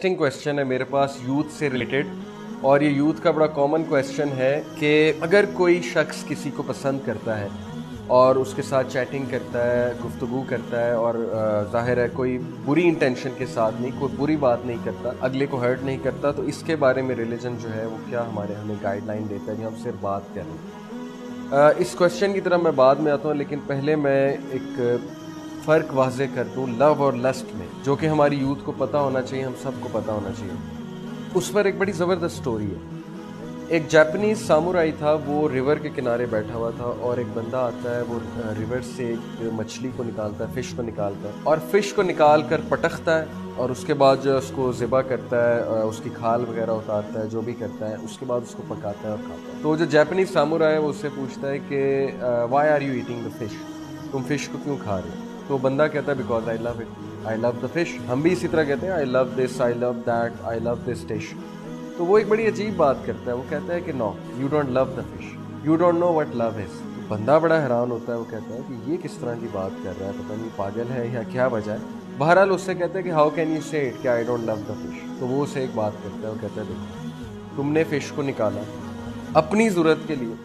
Interesting question है मेरे पास youth से रिलेटेड, और ये यूथ का बड़ा कॉमन क्वेश्चन है कि अगर कोई शख्स किसी को पसंद करता है और उसके साथ चैटिंग करता है, गुफ्तगू करता है, और ज़ाहिर है कोई बुरी इंटेंशन के साथ नहीं, कोई बुरी बात नहीं करता, अगले को हर्ट नहीं करता, तो इसके बारे में रिलीजन जो है वो क्या हमें गाइडलाइन देता है कि हम सिर्फ बात करें। इस क्वेश्चन की तरफ मैं बाद में आता हूँ, लेकिन पहले मैं एक फ़र्क वाज़े कर दूँ लव और लस्ट में, जो कि हमारी यूथ को पता होना चाहिए, हम सबको पता होना चाहिए। उस पर एक बड़ी ज़बरदस्त स्टोरी है। एक जापानीज़ सामुराई था, वो रिवर के किनारे बैठा हुआ था, और एक बंदा आता है, वो रिवर से एक मछली को निकालता है, फ़िश को निकालता है, और फ़िश को निकाल कर पटकता है, और उसके बाद जो उसको ज़िबा करता है, उसकी खाल वगैरह उतारता है, जो भी करता है, उसके बाद उसको पकाता है और खाता है। तो जो जापानीज़ सामुराई है वो उससे पूछता है कि why are you eating the fish, तुम फ़िश को क्यों खा रहे हो? तो बंदा कहता है because I love it, I love the fish. हम भी इसी तरह कहते हैं, I love this, I love that, I love this dish. तो वो एक बड़ी अजीब बात करता है, वो कहता है कि no, you don't love the fish, you don't know what love is. तो बंदा बड़ा हैरान होता है, वो कहता है कि ये किस तरह की बात कर रहा है, पता नहीं पागल है या क्या वजह है। बहरहाल उससे कहते हैं कि हाउ कैन यू से इट कि I don't love the fish. तो वो उसे एक बात करता है, वो कहता है देखो, तुमने फिश को निकाला अपनी ज़रूरत के लिए,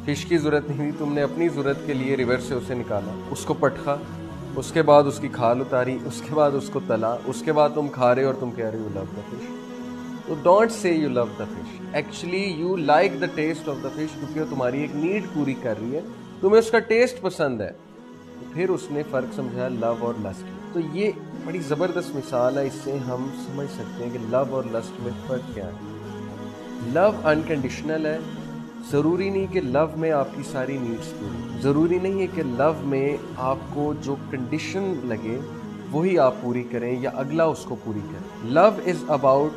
फिश की ज़रूरत नहीं थी, तुमने अपनी ज़रूरत के लिए रिवर से उसे निकाला, उसको पटका, उसके बाद उसकी खाल उतारी, उसके बाद उसको तला, उसके बाद तुम खा रहे हो और तुम कह रहे हो लव द फिश। तो don't say you love the fish, actually you like the taste of the fish, क्योंकि वो तुम्हारी एक नीड पूरी कर रही है, तुम्हें उसका टेस्ट पसंद है। तो फिर उसने फ़र्क समझाया लव और लस्ट की। तो ये बड़ी ज़बरदस्त मिसाल है, इससे हम समझ सकते हैं कि लव और लस्ट में फ़र्क क्या है। लव अनकंडीशनल है, ज़रूरी नहीं कि लव में आपकी सारी नीड्स पूरी, ज़रूरी नहीं है कि लव में आपको जो कंडीशन लगे वही आप पूरी करें या अगला उसको पूरी करे। Love is about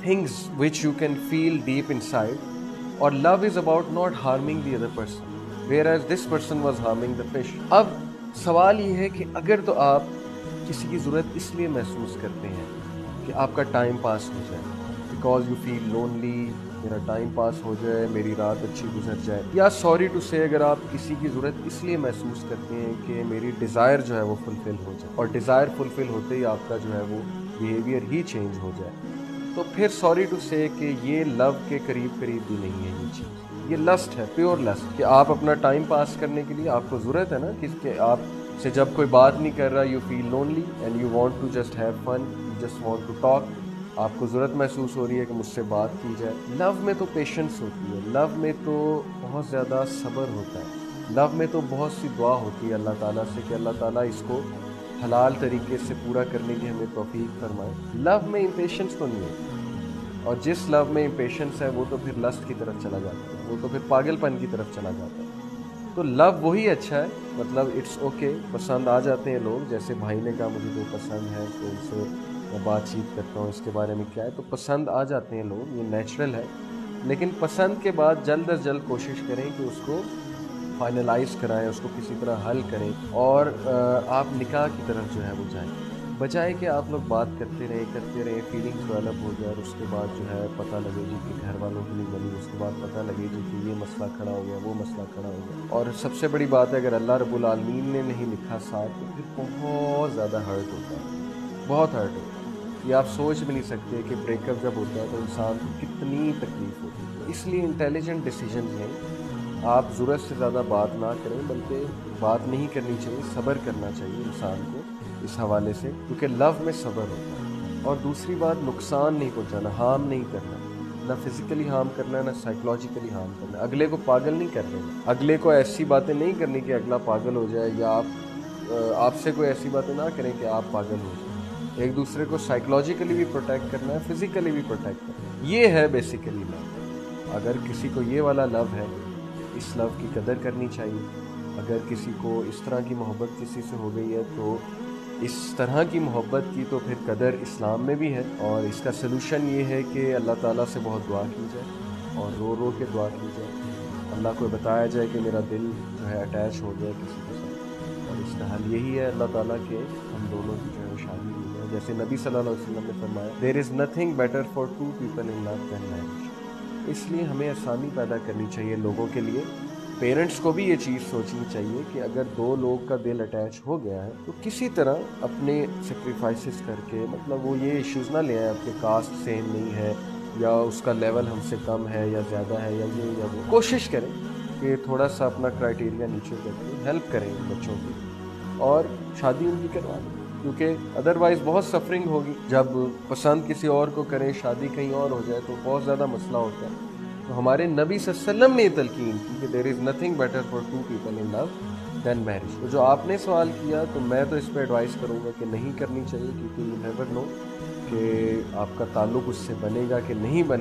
things which you can feel deep inside, और love is about not harming the other person, whereas this person was harming the fish. अब सवाल ये है कि अगर तो आप किसी की ज़रूरत इसलिए महसूस करते हैं कि आपका टाइम पास हो जाए, बिकॉज यू फील लोनली, मेरा टाइम पास हो जाए, मेरी रात अच्छी गुजर जाए, या सॉरी टू से अगर आप किसी की ज़रूरत इसलिए महसूस करते हैं कि मेरी डिज़ायर जो है वो फुलफ़िल हो जाए, और डिज़ायर फुलफ़िल होते ही आपका जो है वो बिहेवियर ही चेंज हो जाए, तो फिर सॉरी टू से कि ये लव के करीब करीब भी नहीं है ये चीज़, ये लस्ट है, प्योर लस्ट। कि आप अपना टाइम पास करने के लिए आपको ज़रूरत है ना कि आप से जब कोई बात नहीं कर रहा, you feel lonely and you want to just have fun, you just want to talk, आपको ज़रूरत महसूस हो रही है कि मुझसे बात की जाए। लव में तो पेशेंस होती है, लव में तो बहुत ज़्यादा सब्र होता है, लव में तो बहुत सी दुआ होती है अल्लाह ताला से कि अल्लाह ताला इसको हलाल तरीके से पूरा करने की हमें तौफीक फरमाए। लव में इम्पेशेंस तो नहीं है, और जिस लव में इम्पेशेंस है वो तो फिर लस्ट की तरफ चला जाता है, वो तो फिर पागलपन की तरफ चला जाता है। तो लव वही अच्छा है, मतलब इट्स ओके, पसंद आ जाते हैं लोग, जैसे भाई ने कहा मुझे कोई पसंद है तो उनसे मैं बातचीत करता हूँ, इसके बारे में क्या है, तो पसंद आ जाते हैं लोग, ये नेचुरल है। लेकिन पसंद के बाद जल्द अज जल्द कोशिश करें कि उसको फाइनलाइज कराएं, उसको किसी तरह हल करें, और आप निकाह की तरफ जो है वो जाएं, बजाय कि आप लोग बात करते रहें, फीलिंग्स डेवलप हो जाए, और उसके बाद जो है पता लगे जी कि घर वालों की नहीं बनी, उसके बाद पता लगे जी कि ये मसला खड़ा हो गया, वो मसला खड़ा हो गया। और सबसे बड़ी बात है, अगर अल्लाह रब्बुल आलमीन ने नहीं लिखा साथ, तो फिर बहुत ज़्यादा हर्ट होता है, बहुत हर्ट होता है। ये आप सोच भी नहीं सकते कि ब्रेकअप जब होता है तो इंसान को कितनी तकलीफ होती है। इसलिए इंटेलिजेंट डिसीजन लें, आप ज़रूरत से ज़्यादा बात ना करें, बल्कि बात नहीं करनी चाहिए, सब्र करना चाहिए इंसान को इस हवाले से, क्योंकि लव में सब्र होता है। और दूसरी बात, नुकसान नहीं पहुंचाना, हार्म नहीं करना, ना फिज़िकली हार्म करना, ना साइकोलॉजिकली हार्म करना, अगले को पागल नहीं कर देना, अगले को ऐसी बातें नहीं करनी कि अगला पागल हो जाए, या आपसे कोई ऐसी बातें ना करें कि आप पागल हो जाए। एक दूसरे को साइकोलॉजिकली भी प्रोटेक्ट करना है, फिज़िकली भी प्रोटेक्ट करना है, ये है बेसिकली लव। अगर किसी को ये वाला लव है, इस लव की कदर करनी चाहिए। अगर किसी को इस तरह की मोहब्बत किसी से हो गई है, तो इस तरह की मोहब्बत की तो फिर कदर इस्लाम में भी है, और इसका सलूशन ये है कि अल्लाह ताला से बहुत दुआ की जाए, और रो रो के दुआ की जाए, अल्लाह को बताया जाए कि मेरा दिल जो है अटैच हो गया किसी के साथ, और इसका हल यही है अल्लाह ताला के हम दोनों की जो है शादी हुई है। जैसे नबी सल्लल्लाहु अलैहि वसल्लम ने फरमाया, there is nothing better for two people in love than marriage. इसलिए हमें आसानी पैदा करनी चाहिए लोगों के लिए پیرنٹس کو بھی یہ چیز سوچنی چاہیے کہ اگر دو لوگ کا دل اٹیچ ہو گیا ہے تو کسی طرح اپنے سیکریفائسز کر کے، مطلب وہ یہ ایشوز نہ لے آئے آپ کے کاسٹ سیم نہیں ہے یا اس کا لیول ہم سے کم ہے یا زیادہ ہے یا یہ یا وہ. کوشش کریں کہ تھوڑا سا اپنا کرائٹیریا نیچے کر کے ہیلپ کریں ان بچوں کی اور شادی ان کی کروا دیں، کیونکہ ادروائز بہت سفرنگ ہوگی. جب پسند کسی اور کو کریں، شادی کہیں اور ہو جائے تو بہت زیادہ مسئلہ ہوتا ہے. تو ہمارے نبی صلی اللہ علیہ وسلم نے یہ تلقین کی کہ there is nothing better for two people in love than marriage. تو جو آپ نے سوال کیا تو میں تو اس پہ ایڈوائز کروں گا کہ نہیں کرنی چاہیے، کیونکہ یو نیور نو کہ آپ کا تعلق اس سے بنے گا کہ نہیں بنے